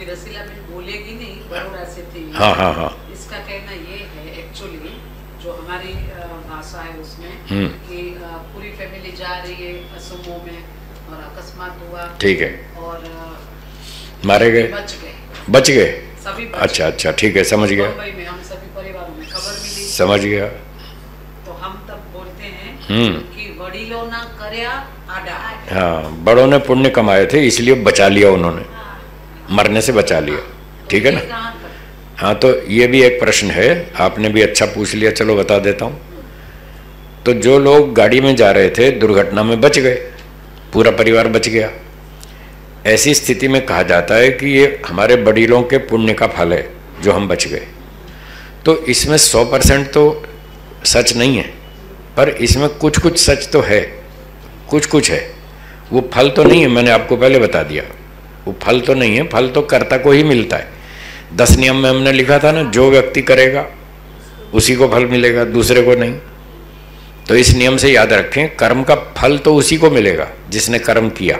अभी रसीला में बोलेगी नहीं, बड़ोड़ा से थी। हाँ हाँ हाँ। इसका कहना ये है एक्चुअली जो हमारी भाषा है उसमें कि पूरी फैमिली जा रही है सुमो में और अकस्मात हुआ, ठीक है, और मारे गए, बच गए सभी। अच्छा अच्छा, ठीक है, समझ गया। मुंबई में हम सभी परिवारों में खबर मिली, समझ गया। तो हम तब बोलते हैं कि वडीलों ना करया आडा। हाँ, बड़ों ने पुण्य कमाए थे इसलिए बचा लिया उन्होंने, मरने से बचा लिया, ठीक है ना। हाँ, तो ये भी एक प्रश्न है, आपने भी अच्छा पूछ लिया, चलो बता देता हूँ। तो जो लोग गाड़ी में जा रहे थे दुर्घटना में बच गए, पूरा परिवार बच गया, ऐसी स्थिति में कहा जाता है कि ये हमारे वडीलों के पुण्य का फल है जो हम बच गए। तो इसमें 100% तो सच नहीं है, पर इसमें कुछ कुछ सच तो है, कुछ कुछ है। वो फल तो नहीं है, मैंने आपको पहले बता दिया, वो फल तो नहीं है, फल तो कर्ता को ही मिलता है। 10 नियम में हमने लिखा था ना, जो व्यक्ति करेगा उसी को फल मिलेगा, दूसरे को नहीं। तो इस नियम से याद रखें, कर्म का फल तो उसी को मिलेगा जिसने कर्म किया,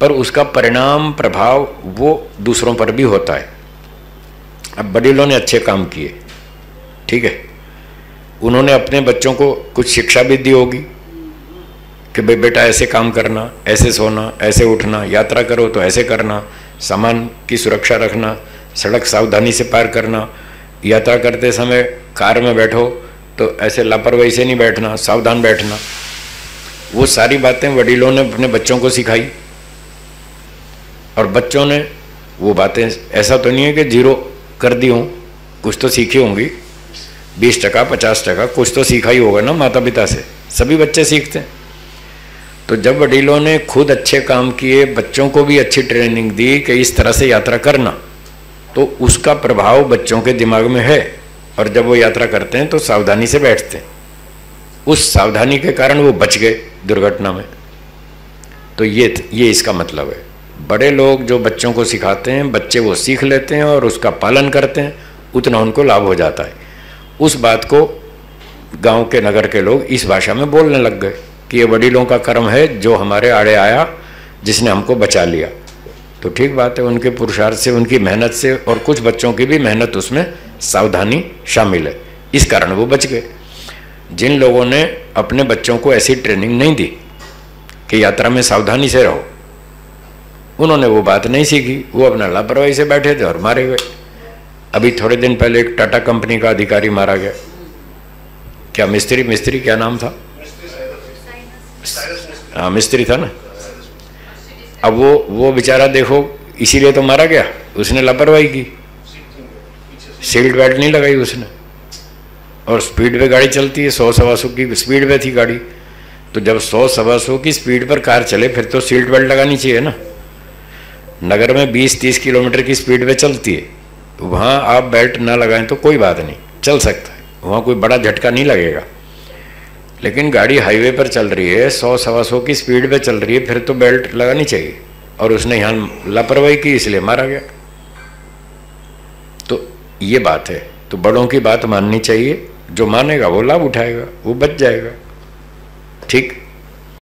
पर उसका परिणाम प्रभाव वो दूसरों पर भी होता है। अब वडीलों ने अच्छे काम किए, ठीक है, उन्होंने अपने बच्चों को कुछ शिक्षा भी दी होगी कि भाई बेटा ऐसे काम करना, ऐसे सोना, ऐसे उठना, यात्रा करो तो ऐसे करना, सामान की सुरक्षा रखना, सड़क सावधानी से पार करना, यात्रा करते समय कार में बैठो तो ऐसे लापरवाही से नहीं बैठना, सावधान बैठना। वो सारी बातें वडीलों ने अपने बच्चों को सिखाई, और बच्चों ने वो बातें, ऐसा तो नहीं है कि 0 कर दी हों, कुछ तो सीखी होंगी, 20% 50% कुछ तो सीखा ही होगा ना माता पिता से, सभी बच्चे सीखते हैं। तो जब वडीलों ने खुद अच्छे काम किए, बच्चों को भी अच्छी ट्रेनिंग दी कि इस तरह से यात्रा करना, तो उसका प्रभाव बच्चों के दिमाग में है, और जब वो यात्रा करते हैं तो सावधानी से बैठते हैं। उस सावधानी के कारण वो बच गए दुर्घटना में। तो ये इसका मतलब है। बड़े लोग जो बच्चों को सिखाते हैं, बच्चे वो सीख लेते हैं और उसका पालन करते हैं, उतना उनको लाभ हो जाता है। उस बात को गांव के, नगर के लोग इस भाषा में बोलने लग गए कि ये वडीलों का कर्म है जो हमारे आड़े आया, जिसने हमको बचा लिया। तो ठीक बात है, उनके पुरुषार्थ से, उनकी मेहनत से, और कुछ बच्चों की भी मेहनत उसमें सावधानी शामिल है, इस कारण वो बच गए। जिन लोगों ने अपने बच्चों को ऐसी ट्रेनिंग नहीं दी कि यात्रा में सावधानी से रहो, उन्होंने वो बात नहीं सीखी, वो अपना लापरवाही से बैठे थे और मारे गए। अभी थोड़े दिन पहले एक टाटा कंपनी का अधिकारी मारा गया, क्या मिस्त्री क्या नाम था? हाँ, मिस्त्री था ना। अब वो बेचारा देखो, इसीलिए तो मारा गया, उसने लापरवाही की, सीट बेल्ट नहीं लगाई उसने, और स्पीड पे गाड़ी चलती है, 100-125 की स्पीड पे थी गाड़ी। तो जब 100-125 की स्पीड पर कार चले फिर तो सीट बेल्ट लगानी चाहिए ना। नगर में 20-30 किलोमीटर की स्पीड पे चलती है, वहाँ आप बेल्ट ना लगाएं तो कोई बात नहीं, चल सकता है, वहाँ कोई बड़ा झटका नहीं लगेगा। लेकिन गाड़ी हाईवे पर चल रही है, 100-125 की स्पीड पे चल रही है, फिर तो बेल्ट लगानी चाहिए, और उसने यहाँ लापरवाही की इसलिए मारा गया। तो ये बात है। तो बड़ों की बात माननी चाहिए, जो मानेगा वो लाभ उठाएगा, वो बच जाएगा, ठीक।